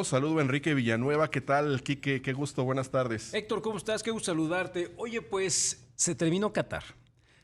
Saludo a Enrique Villanueva, ¿qué tal, Quique? Qué gusto, buenas tardes. Héctor, ¿cómo estás? Qué gusto saludarte. Oye, pues se terminó Qatar.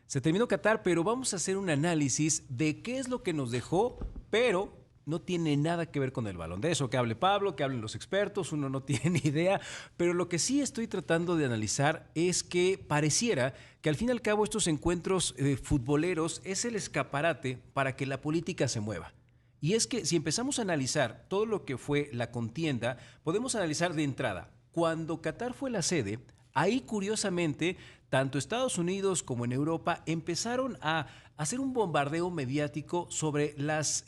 Se terminó Qatar, pero vamos a hacer un análisis de qué es lo que nos dejó, pero no tiene nada que ver con el balón. De eso que hable Pablo, que hablen los expertos, uno no tiene ni idea. Pero lo que sí estoy tratando de analizar es que pareciera que al fin y al cabo estos encuentros futboleros es el escaparate para que la política se mueva. Y es que si empezamos a analizar todo lo que fue la contienda, podemos analizar de entrada. Cuando Qatar fue la sede, ahí curiosamente, tanto Estados Unidos como en Europa empezaron a hacer un bombardeo mediático sobre las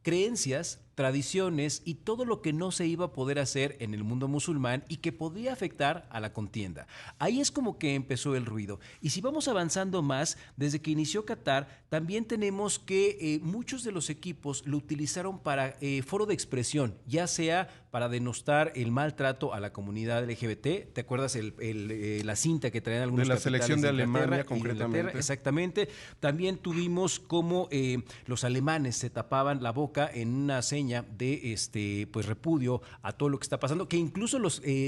creencias, tradiciones y todo lo que no se iba a poder hacer en el mundo musulmán y que podía afectar a la contienda. Ahí es como que empezó el ruido. Y si vamos avanzando más, desde que inició Qatar, también tenemos que muchos de los equipos lo utilizaron para foro de expresión, ya sea para denostar el maltrato a la comunidad LGBT. ¿Te acuerdas la cinta que traían algunos De la capitanes selección de Inglaterra Alemania, y de concretamente. Exactamente. También tuvimos como los alemanes se tapaban la boca en una seña de pues repudio a todo lo que está pasando, que incluso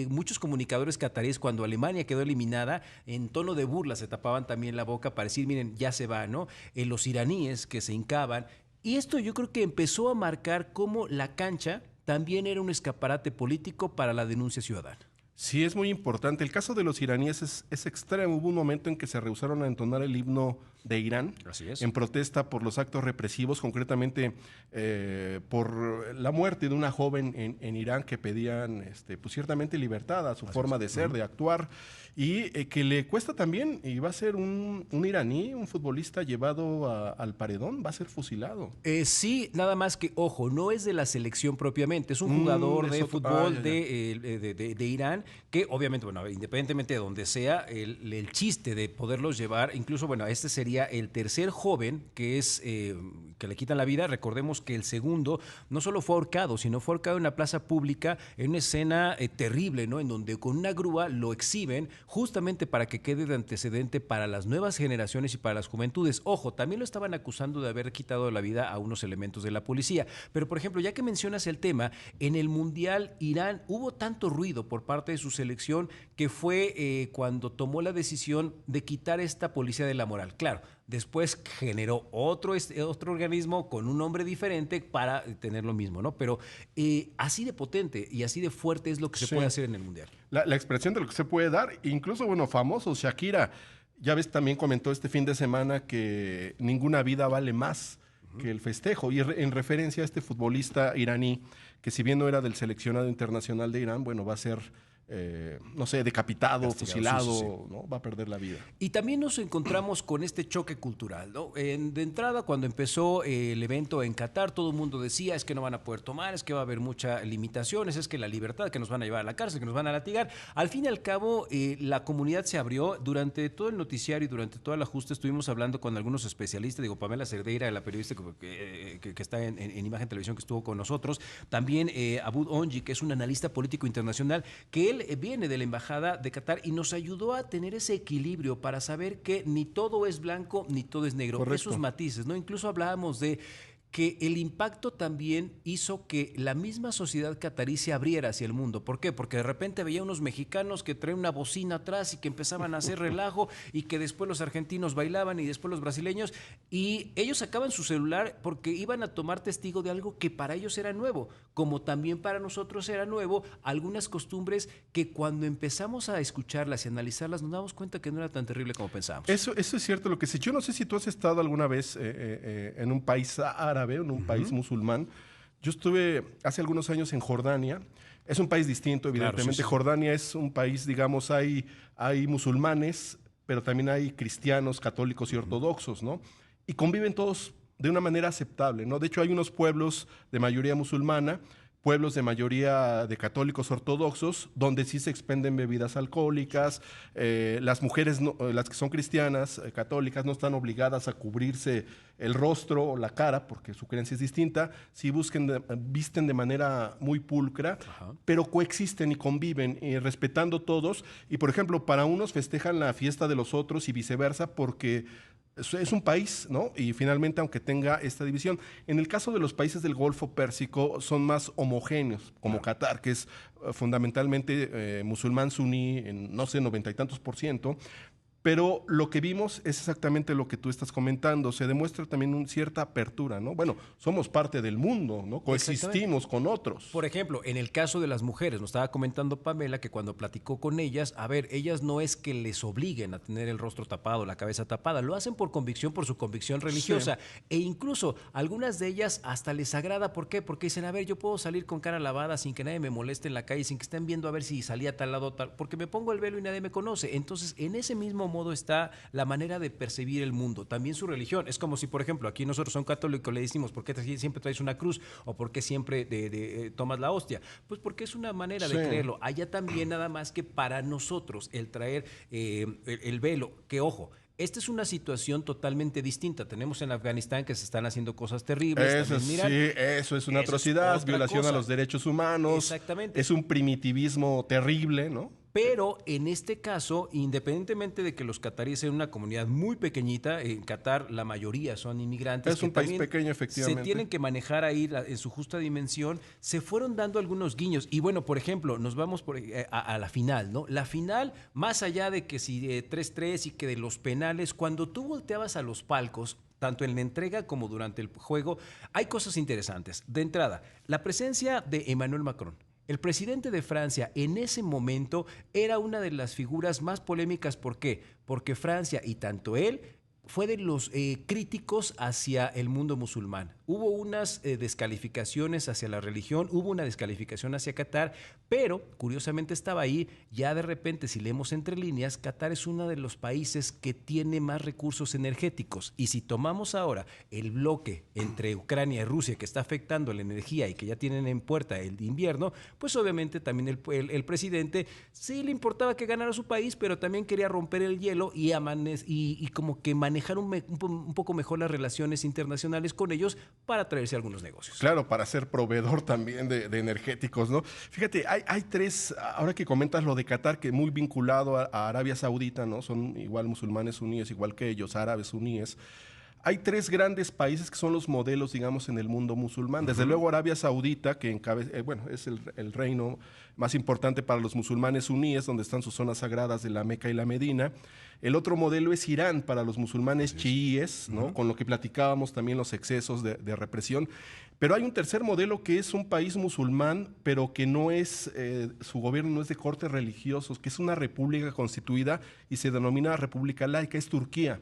muchos comunicadores cataríes, cuando Alemania quedó eliminada, en tono de burla se tapaban también la boca para decir, miren, ya se va, ¿no? Los iraníes que se hincaban. Y esto yo creo que empezó a marcar cómo la cancha también era un escaparate político para la denuncia ciudadana. Sí, es muy importante. El caso de los iraníes es extremo. Hubo un momento en que se rehusaron a entonar el himno de Irán Así es. en protesta por los actos represivos, concretamente por la muerte de una joven en Irán que pedían pues ciertamente libertad a su forma de ser, de actuar, y que le cuesta también, y va a ser un iraní, un futbolista llevado al paredón, va a ser fusilado. Sí, nada más que, ojo, no es de la selección propiamente, es un jugador de fútbol ya. de Irán, que obviamente, bueno, independientemente de donde sea, el chiste de poderlos llevar, incluso, bueno, este sería el tercer joven que le quitan la vida. Recordemos que el segundo no solo fue ahorcado, sino fue ahorcado en la plaza pública, en una escena terrible, ¿no? En donde con una grúa lo exhiben, justamente para que quede de antecedente para las nuevas generaciones y para las juventudes. Ojo, también lo estaban acusando de haber quitado la vida a unos elementos de la policía. Pero, por ejemplo, ya que mencionas el tema, en el Mundial Irán hubo tanto ruido por parte de su selección que fue cuando tomó la decisión de quitar esta policía de la moral. Claro, después generó otro organismo con un nombre diferente para tener lo mismo, ¿no? Pero así de potente y así de fuerte es lo que se puede hacer en el Mundial. La expresión de lo que se puede dar, incluso, bueno, famosos, Shakira, ya ves, también comentó este fin de semana que ninguna vida vale más que el festejo, y en referencia a este futbolista iraní, que si bien no era del seleccionado internacional de Irán, bueno, va a ser no sé, decapitado, Castigado, fusilado, sí, sí, sí. ¿no? Va a perder la vida. Y también nos encontramos con este choque cultural, ¿no? De entrada, cuando empezó el evento en Qatar, todo el mundo decía, es que no van a poder tomar, es que va a haber muchas limitaciones, es que la libertad, que nos van a llevar a la cárcel, que nos van a latigar. Al fin y al cabo, la comunidad se abrió. Durante todo el noticiario y durante todo el ajuste estuvimos hablando con algunos especialistas, digo, Pamela Cerdeira, la periodista que está en Imagen Televisión, que estuvo con nosotros, también Abud Onji, que es un analista político internacional, que él viene de la Embajada de Qatar y nos ayudó a tener ese equilibrio para saber que ni todo es blanco ni todo es negro. Correcto. Esos matices, ¿no? Incluso hablábamos de que el impacto también hizo que la misma sociedad catarí se abriera hacia el mundo. ¿Por qué? Porque de repente veía unos mexicanos que traían una bocina atrás y que empezaban a hacer relajo, y que después los argentinos bailaban y después los brasileños, y ellos sacaban su celular porque iban a tomar testigo de algo que para ellos era nuevo, como también para nosotros era nuevo algunas costumbres que cuando empezamos a escucharlas y analizarlas nos damos cuenta que no era tan terrible como pensábamos. Eso es cierto lo que sé. Yo no sé si tú has estado alguna vez en un país árabe, en un país musulmán. Yo estuve hace algunos años en Jordania. Es un país distinto, evidentemente. Claro, sí, sí. Jordania es un país, digamos, hay musulmanes, pero también hay cristianos, católicos y ortodoxos, ¿no? Y conviven todos de una manera aceptable, ¿no? De hecho, hay unos pueblos de mayoría musulmana, pueblos de mayoría de católicos ortodoxos, donde sí se expenden bebidas alcohólicas. Las mujeres, las que son cristianas, católicas, no están obligadas a cubrirse el rostro o la cara, porque su creencia es distinta. Sí visten de manera muy pulcra, pero coexisten y conviven, respetando todos. Y, por ejemplo, para unos festejan la fiesta de los otros y viceversa, porque Es un país, ¿no? Y finalmente, aunque tenga esta división, en el caso de los países del Golfo Pérsico son más homogéneos, como Qatar, que es fundamentalmente musulmán suní, en no sé, 90 y tantos %. Pero lo que vimos es exactamente lo que tú estás comentando. Se demuestra también una cierta apertura, ¿no? Bueno, somos parte del mundo, ¿no? Coexistimos con otros. Por ejemplo, en el caso de las mujeres, nos estaba comentando Pamela que cuando platicó con ellas, a ver, ellas no es que les obliguen a tener el rostro tapado, la cabeza tapada, lo hacen por convicción, por su convicción religiosa. Sí. E incluso algunas de ellas hasta les agrada. ¿Por qué? Porque dicen, a ver, yo puedo salir con cara lavada sin que nadie me moleste en la calle, sin que estén viendo a ver si salía a tal lado tal, porque me pongo el velo y nadie me conoce. Entonces, en ese mismo modo está la manera de percibir el mundo, también su religión. Es como si, por ejemplo, aquí nosotros son católicos, le decimos, ¿por qué siempre traes una cruz? ¿O por qué siempre tomas la hostia? Pues porque es una manera de creerlo. Allá también, nada más que para nosotros el traer el velo, que ojo, esta es una situación totalmente distinta. Tenemos en Afganistán que se están haciendo cosas terribles. Eso, sí, eso es una atrocidad, es violación a los derechos humanos. Exactamente. Es un primitivismo terrible, ¿no? Pero en este caso, independientemente de que los cataríes sean una comunidad muy pequeñita, en Qatar la mayoría son inmigrantes. Es un país pequeño, efectivamente. Se tienen que manejar ahí en su justa dimensión. Se fueron dando algunos guiños. Y bueno, por ejemplo, nos vamos a la final, ¿no? La final, más allá de que si 3-3 y que de los penales, cuando tú volteabas a los palcos, tanto en la entrega como durante el juego, hay cosas interesantes. De entrada, la presencia de Emmanuel Macron. El presidente de Francia en ese momento era una de las figuras más polémicas. ¿Por qué? Porque Francia y tanto él fue de los críticos hacia el mundo musulmán. Hubo unas descalificaciones hacia la religión, hubo una descalificación hacia Qatar, pero curiosamente estaba ahí. Ya de repente, si leemos entre líneas, Qatar es uno de los países que tiene más recursos energéticos. Y si tomamos ahora el bloque entre Ucrania y Rusia que está afectando la energía y que ya tienen en puerta el invierno, pues obviamente también el presidente sí le importaba que ganara su país, pero también quería romper el hielo y como que manejar un poco mejor las relaciones internacionales con ellos para traerse algunos negocios. Claro, para ser proveedor también de energéticos, ¿no? Fíjate, hay tres, ahora que comentas lo de Qatar, que muy vinculado a Arabia Saudita, ¿no? Son igual musulmanes suníes, igual que ellos, árabes suníes. Hay tres grandes países que son los modelos, digamos, en el mundo musulmán. Desde luego Arabia Saudita, que es el reino más importante para los musulmanes suníes, donde están sus zonas sagradas de la Meca y la Medina. El otro modelo es Irán, para los musulmanes chiíes, ¿no? Con lo que platicábamos también los excesos de represión. Pero hay un tercer modelo que es un país musulmán, pero que no es, su gobierno no es de corte religiosos, que es una república constituida y se denomina república laica, es Turquía,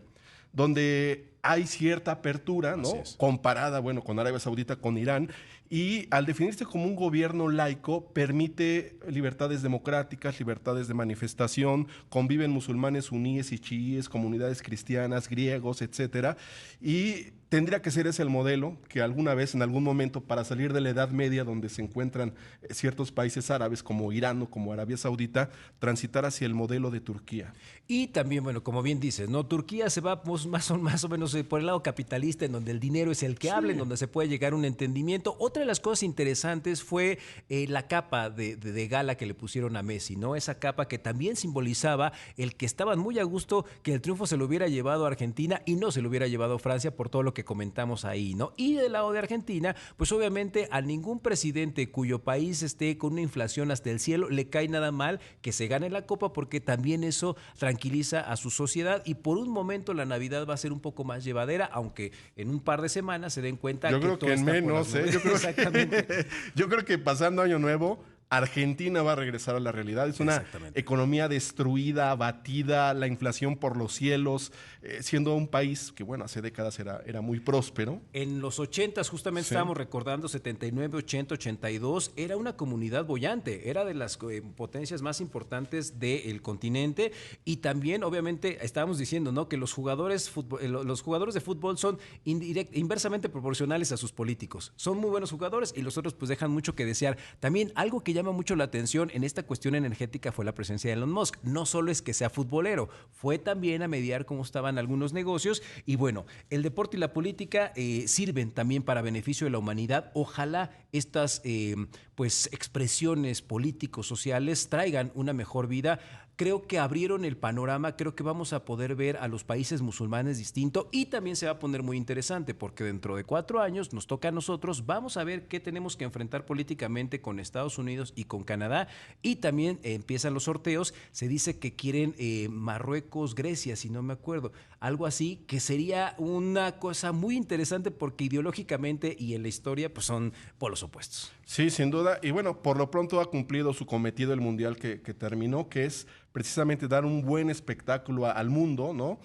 donde hay cierta apertura, ¿no? Comparada, bueno, con Arabia Saudita, con Irán, y al definirse como un gobierno laico, permite libertades democráticas, libertades de manifestación, conviven musulmanes suníes y chiíes, comunidades cristianas, griegos, etcétera, y tendría que ser ese el modelo que alguna vez, en algún momento, para salir de la Edad Media, donde se encuentran ciertos países árabes como Irán o como Arabia Saudita, transitar hacia el modelo de Turquía. Y también, bueno, como bien dices, ¿no? Turquía se va más o menos por el lado capitalista, en donde el dinero es el que habla, en donde se puede llegar a un entendimiento. Otra de las cosas interesantes fue la capa de gala que le pusieron a Messi, ¿no? Esa capa que también simbolizaba el que estaban muy a gusto que el triunfo se lo hubiera llevado a Argentina y no se lo hubiera llevado a Francia por todo lo que comentamos ahí, ¿no? Y del lado de Argentina, pues obviamente a ningún presidente cuyo país esté con una inflación hasta el cielo le cae nada mal que se gane la copa, porque también eso tranquiliza a su sociedad y por un momento la Navidad va a ser un poco más llevadera, aunque en un par de semanas se den cuenta yo creo que en menos, Exactamente. Yo creo que pasando Año Nuevo, Argentina va a regresar a la realidad. Es una economía destruida, abatida, la inflación por los cielos, siendo un país que, bueno, hace décadas era muy próspero. En los 80s, justamente estábamos recordando, 79, 80, 82, era una comunidad boyante, era de las potencias más importantes del continente, y también, obviamente, estábamos diciendo, ¿no?, que los jugadores de fútbol son inversamente proporcionales a sus políticos. Son muy buenos jugadores y los otros pues dejan mucho que desear. También algo que llama mucho la atención en esta cuestión energética fue la presencia de Elon Musk. No solo es que sea futbolero, fue también a mediar cómo estaban algunos negocios. Y bueno, el deporte y la política sirven también para beneficio de la humanidad. Ojalá estas pues expresiones políticos, sociales, traigan una mejor vida. Creo que abrieron el panorama, creo que vamos a poder ver a los países musulmanes distinto y también se va a poner muy interesante porque dentro de 4 años nos toca a nosotros, vamos a ver qué tenemos que enfrentar políticamente con Estados Unidos y con Canadá y también empiezan los sorteos, se dice que quieren Marruecos, Grecia, si no me acuerdo, algo así, que sería una cosa muy interesante porque ideológicamente y en la historia pues son polos opuestos. Sí, sin duda. Y bueno, por lo pronto ha cumplido su cometido el mundial que terminó, que es precisamente dar un buen espectáculo al mundo, ¿no?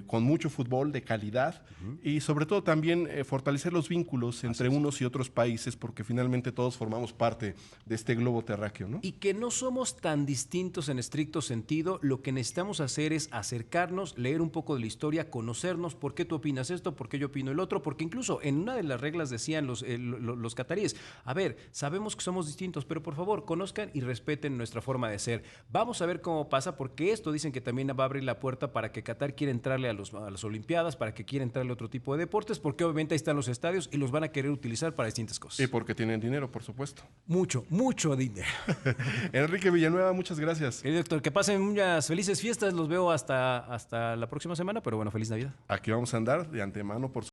Con mucho fútbol de calidad y sobre todo también fortalecer los vínculos entre unos y otros países porque finalmente todos formamos parte de este globo terráqueo, ¿no? Y que no somos tan distintos en estricto sentido, lo que necesitamos hacer es acercarnos, leer un poco de la historia, conocernos, por qué tú opinas esto, por qué yo opino el otro, porque incluso en una de las reglas decían los cataríes, a ver, sabemos que somos distintos, pero por favor conozcan y respeten nuestra forma de ser. Vamos a ver cómo pasa, porque esto dicen que también va a abrir la puerta para que Qatar quiere entrarle a las Olimpiadas, para que quiera entrarle a otro tipo de deportes, porque obviamente ahí están los estadios y los van a querer utilizar para distintas cosas. Y porque tienen dinero, por supuesto. Mucho, mucho dinero. Enrique Villanueva, muchas gracias. Querido doctor, que pasen unas felices fiestas, los veo hasta la próxima semana, pero bueno, feliz Navidad. Aquí vamos a andar de antemano, por